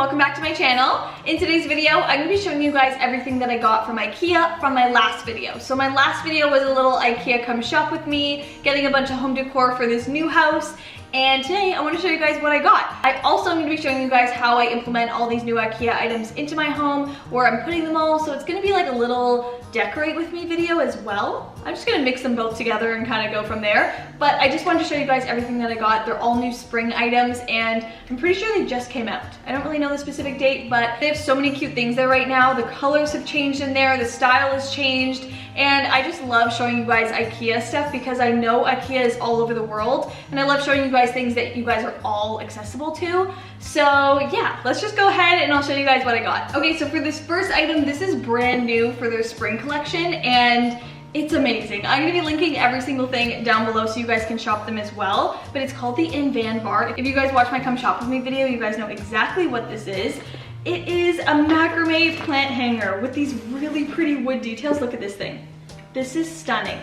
welcome back to my channel. In today's video, I'm going to be showing you guys everything that I got from Ikea from my last video. So my last video was a little Ikea come shop with me, getting a bunch of home decor for this new house. And today I want to show you guys what I got. I also am going to be showing you guys how I implement all these new Ikea items into my home, where I'm putting them all. So it's going to be like a little decorate with me video as well. I'm just going to mix them both together and kind of go from there. But I just wanted to show you guys everything that I got. They're all new spring items and I'm pretty sure they just came out. I don't really know the specific date, but they have so many cute things there right now. The colors have changed in there, the style has changed. And I just love showing you guys Ikea stuff because I know Ikea is all over the world and I love showing you guys things that you guys are all accessible to. So yeah, let's just go ahead and I'll show you guys what I got. Okay, so for this first item, this is brand new for their spring collection and it's amazing. I'm gonna be linking every single thing down below so you guys can shop them as well. But it's called the In Van Bar. If you guys watch my Come Shop With Me video, you guys know exactly what this is. It is a macrame plant hanger with these really pretty wood details. Look at this thing. This is stunning.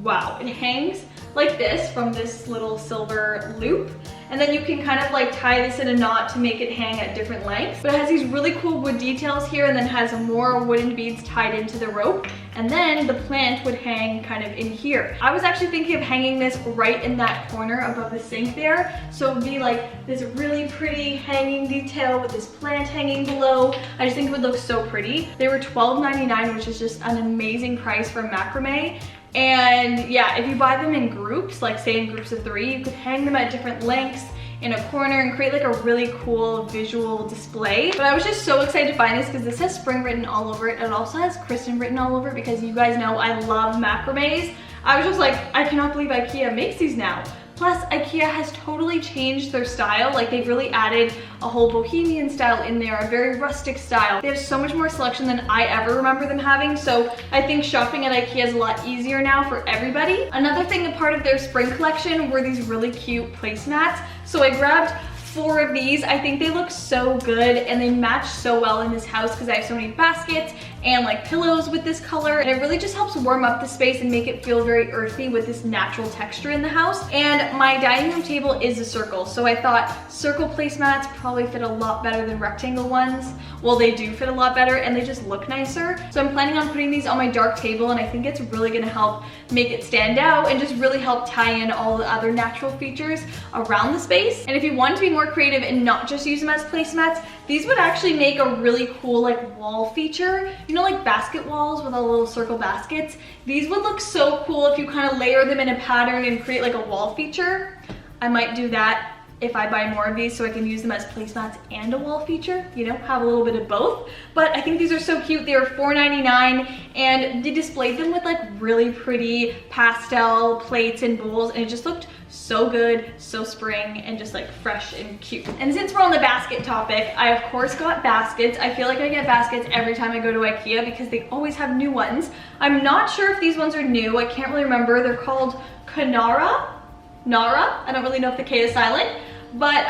Wow, it hangs like this from this little silver loop. And then you can kind of like tie this in a knot to make it hang at different lengths. But it has these really cool wood details here and then has more wooden beads tied into the rope. And then the plant would hang kind of in here. I was actually thinking of hanging this right in that corner above the sink there. So it would be like this really pretty hanging detail with this plant hanging below. I just think it would look so pretty. They were $12.99, which is just an amazing price for macrame. And yeah, if you buy them in groups, like say in groups of 3, you could hang them at different lengths in a corner and create like a really cool visual display. But I was just so excited to find this because this has spring written all over it. It also has Kristen written all over it because you guys know I love macrames. I was just like, I cannot believe Ikea makes these now. Plus, Ikea has totally changed their style. Like they've really added a whole bohemian style in there, a very rustic style. They have so much more selection than I ever remember them having. So I think shopping at Ikea is a lot easier now for everybody. Another thing, a part of their spring collection were these really cute placemats. So I grabbed 4 of these. I think they look so good and they match so well in this house because I have so many baskets and like pillows with this color, and it really just helps warm up the space and make it feel very earthy with this natural texture in the house. And my dining room table is a circle, so I thought circle placemats probably fit a lot better than rectangle ones. Well, they do fit a lot better and they just look nicer. So I'm planning on putting these on my dark table and I think it's really gonna help make it stand out and just really help tie in all the other natural features around the space. And if you want to be more creative and not just use them as placemats, these would actually make a really cool like wall feature. You know, like basket walls with all little circle baskets? These would look so cool if you kind of layer them in a pattern and create like a wall feature. I might do that if I buy more of these so I can use them as placemats and a wall feature, you know, have a little bit of both. But I think these are so cute. They were $4.99 and they displayed them with like really pretty pastel plates and bowls and it just looked so good, so spring, and just like fresh and cute. And since we're on the basket topic, I of course got baskets. I feel like I get baskets every time I go to Ikea because they always have new ones. I'm not sure if these ones are new. I can't really remember. They're called Nara. I don't really know if the K is silent. But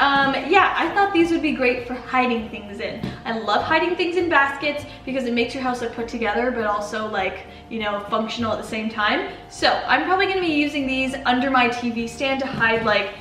yeah, I thought these would be great for hiding things in. I love hiding things in baskets because it makes your house look put together, but also like, you know, functional at the same time. So I'm probably gonna be using these under my TV stand to hide like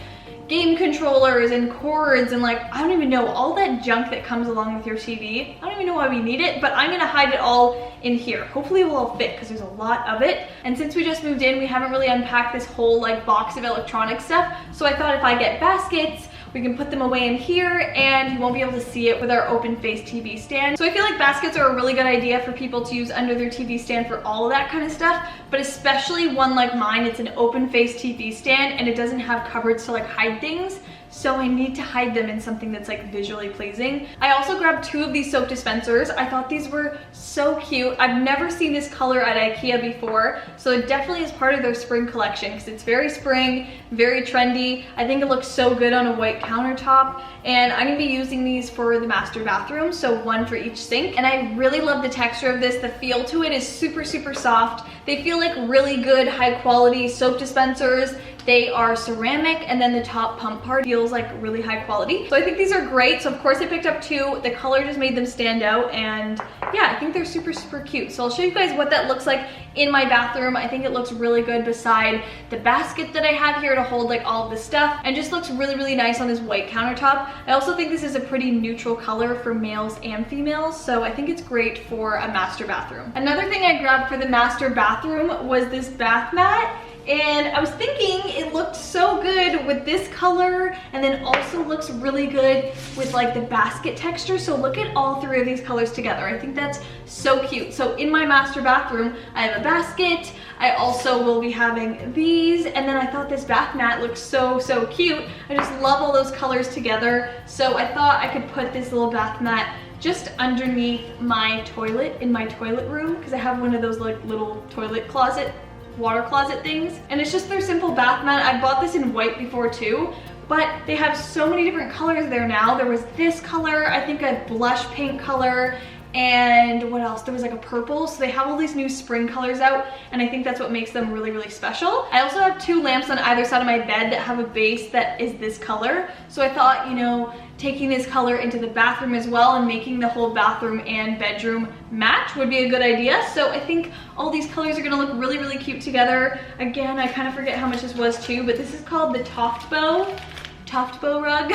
game controllers and cords and like, I don't even know, all that junk that comes along with your TV. I don't even know why we need it, but I'm gonna hide it all in here. Hopefully it will all fit because there's a lot of it. And since we just moved in, we haven't really unpacked this whole like box of electronic stuff. So I thought if I get baskets, we can put them away in here and you won't be able to see it with our open face TV stand. So I feel like baskets are a really good idea for people to use under their TV stand for all of that kind of stuff, but especially one like mine, it's an open face TV stand and it doesn't have cupboards to like hide things. So I need to hide them in something that's like visually pleasing. I also grabbed 2 of these soap dispensers. I thought these were so cute. I've never seen this color at Ikea before, so it definitely is part of their spring collection because it's very spring, very trendy. I think it looks so good on a white countertop, and I'm gonna be using these for the master bathroom, so 1 for each sink. And I really love the texture of this. The feel to it is super, super soft. They feel like really good, high quality soap dispensers. They are ceramic, and then the top pump part feels like really high quality. So I think these are great. So of course I picked up 2. The color just made them stand out, and yeah, I think they're super, super cute. So I'll show you guys what that looks like in my bathroom. I think it looks really good beside the basket that I have here to hold like all of the stuff, and just looks really, really nice on this white countertop. I also think this is a pretty neutral color for males and females, so I think it's great for a master bathroom. Another thing I grabbed for the master bathroom was this bath mat. And I was thinking it looked so good with this color, and then also looks really good with like the basket texture. So look at all 3 of these colors together. I think that's so cute. So in my master bathroom, I have a basket. I also will be having these, and then I thought this bath mat looks so, so cute. I just love all those colors together. So I thought I could put this little bath mat just underneath my toilet in my toilet room, because I have one of those like little toilet water closet things, and it's just their simple bath mat. I bought this in white before too, but they have so many different colors there now. There was this color, I think a blush pink color, and what else? There was like a purple. So they have all these new spring colors out, and I think that's what makes them really, really special. I also have 2 lamps on either side of my bed that have a base that is this color. So I thought, you know, taking this color into the bathroom as well and making the whole bathroom and bedroom match would be a good idea. So I think all these colors are gonna look really, really cute together. Again, I kind of forget how much this was too, but this is called the Toft Bow rug.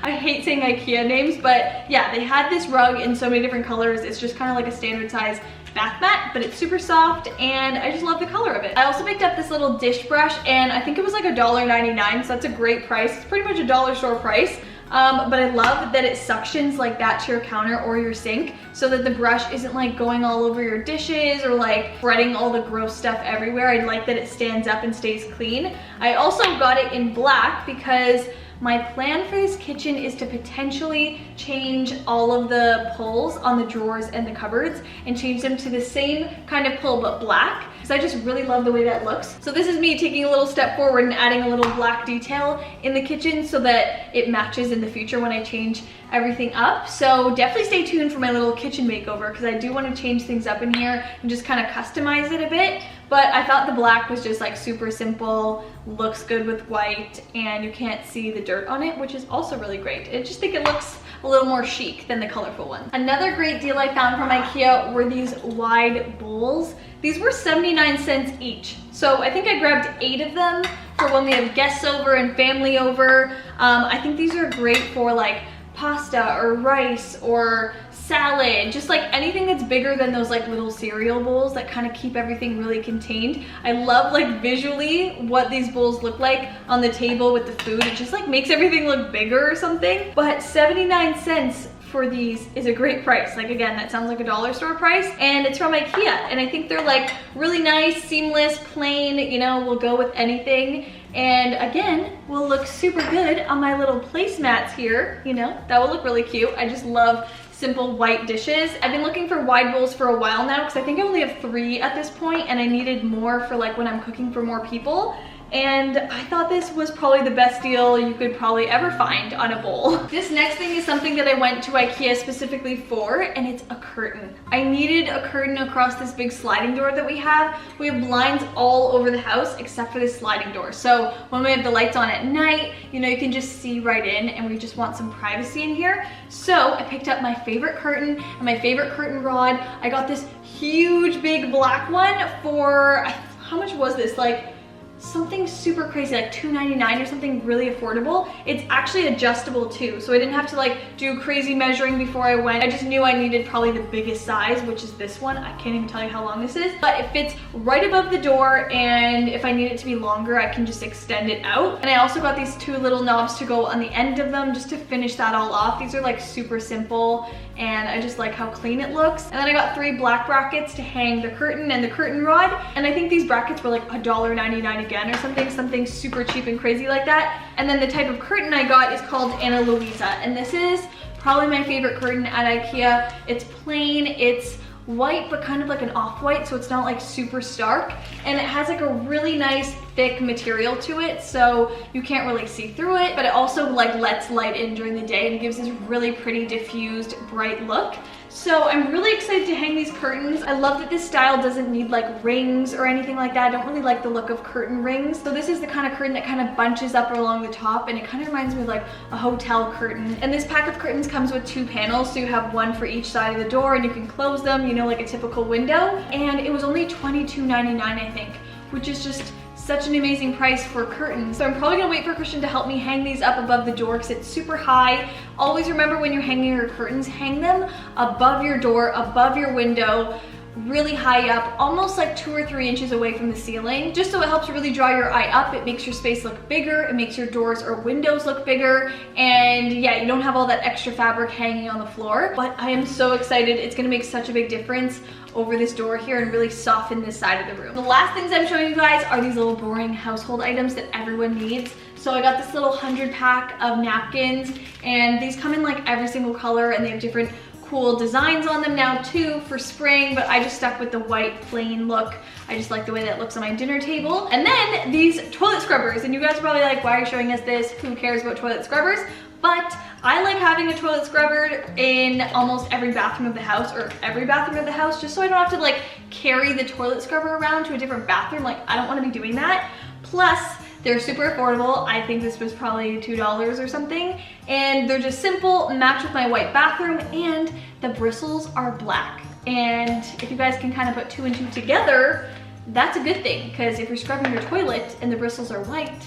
I hate saying Ikea names, but yeah, they had this rug in so many different colors. It's just kind of like a standard size bath mat, but it's super soft, and I just love the color of it. I also picked up this little dish brush, and I think it was like $1.99, so that's a great price. It's pretty much a dollar store price. But I love that it suctions like that to your counter or your sink, so that the brush isn't like going all over your dishes or like spreading all the gross stuff everywhere. I like that it stands up and stays clean. I also got it in black because my plan for this kitchen is to potentially change all of the pulls on the drawers and the cupboards and change them to the same kind of pull but black, because I just really love the way that looks. So this is me taking a little step forward and adding a little black detail in the kitchen so that it matches in the future when I change everything up. So definitely stay tuned for my little kitchen makeover, because I do want to change things up in here and just kind of customize it a bit. But I thought the black was just like super simple, looks good with white, and you can't see the dirt on it, which is also really great. I just think it looks a little more chic than the colorful one. Another great deal I found from Ikea were these wide bowls. These were 79 cents each. So I think I grabbed 8 of them for when we have guests over and family over. I think these are great for like pasta or rice or salad, just like anything that's bigger than those like little cereal bowls that kind of keep everything really contained. I love like visually what these bowls look like on the table with the food. It just like makes everything look bigger or something. But 79 cents for these is a great price. Like again, that sounds like a dollar store price, and it's from Ikea, and I think they're like really nice, seamless, plain, you know, will go with anything. And again, will look super good on my little placemats here, you know, that will look really cute. I just love simple white dishes. I've been looking for wide bowls for a while now, because I think I only have 3 at this point, and I needed more for like when I'm cooking for more people. And I thought this was probably the best deal you could probably ever find on a bowl. This next thing is something that I went to Ikea specifically for, and it's a curtain. I needed a curtain across this big sliding door that we have. We have blinds all over the house except for this sliding door. So when we have the lights on at night, you know, you can just see right in, and we just want some privacy in here. So I picked up my favorite curtain and my favorite curtain rod. I got this huge big black one for, how much was this? Like something super crazy, like $2.99 or something really affordable. It's actually adjustable too, so I didn't have to like do crazy measuring before I went. I just knew I needed probably the biggest size, which is this one. I can't even tell you how long this is, but it fits right above the door, and if I need it to be longer, I can just extend it out. And I also got these 2 little knobs to go on the end of them just to finish that all off. These are like super simple, and I just like how clean it looks. And then I got 3 black brackets to hang the curtain and the curtain rod, and I think these brackets were like $1.99 again or something super cheap and crazy like that. And then the type of curtain I got is called Anna Luisa, and this is probably my favorite curtain at Ikea. It's plain, it's white but kind of like an off-white, so it's not like super stark, and it has like a really nice thick material to it, so you can't really see through it, but it also like lets light in during the day and gives this really pretty diffused bright look. So I'm really excited to hang these curtains. I love that this style doesn't need like rings or anything like that. I don't really like the look of curtain rings. So this is the kind of curtain that kind of bunches up along the top, and it kind of reminds me of like a hotel curtain. And this pack of curtains comes with 2 panels, so you have one for each side of the door and you can close them, you know, like a typical window. And it was only $22.99, I think, which is just such an amazing price for curtains. So I'm probably gonna wait for Christian to help me hang these up above the door because it's super high. Always remember when you're hanging your curtains, hang them above your door, above your window, really high up, almost like 2 or 3 inches away from the ceiling, just so it helps really draw your eye up. It makes your space look bigger, it makes your doors or windows look bigger, and yeah, you don't have all that extra fabric hanging on the floor. But I am so excited. It's gonna make such a big difference over this door here and really soften this side of the room. The last things I'm showing you guys are these little boring household items that everyone needs. So I got this little 100 pack of napkins, and these come in like every single color, and they have different cool designs on them now too for spring, but I just stuck with the white plain look. I just like the way that it looks on my dinner table. And then these toilet scrubbers, and you guys are probably like, why are you showing us this? Who cares about toilet scrubbers? But I like having a toilet scrubber in almost every bathroom of the house, or every bathroom of the house, just so I don't have to like carry the toilet scrubber around to a different bathroom. Like, I don't want to be doing that. Plus, they're super affordable. I think this was probably $2 or something. And they're just simple, match with my white bathroom, and the bristles are black. And if you guys can kind of put 2 and 2 together, that's a good thing, because if you're scrubbing your toilet and the bristles are white,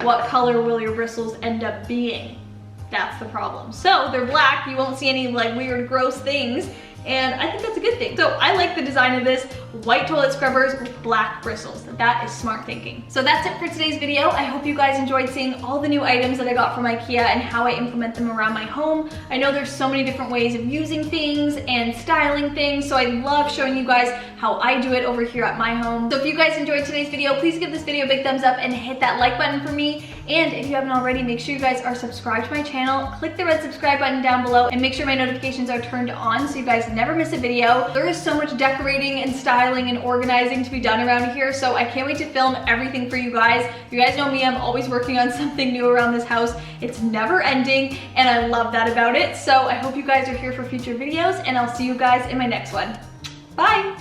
what color will your bristles end up being? That's the problem. So they're black, you won't see any like weird gross things, and I think that's a good thing. So I like the design of this, white toilet scrubbers with black bristles. That is smart thinking. So that's it for today's video. I hope you guys enjoyed seeing all the new items that I got from Ikea and how I implement them around my home. I know there's so many different ways of using things and styling things, so I love showing you guys how I do it over here at my home. So if you guys enjoyed today's video, please give this video a big thumbs up and hit that like button for me. And if you haven't already, make sure you guys are subscribed to my channel. Click the red subscribe button down below and make sure my notifications are turned on so you guys never miss a video. There is so much decorating and styling and organizing to be done around here, so I can't wait to film everything for you guys. You guys know me, I'm always working on something new around this house. It's never ending, and I love that about it. So I hope you guys are here for future videos, and I'll see you guys in my next one. Bye!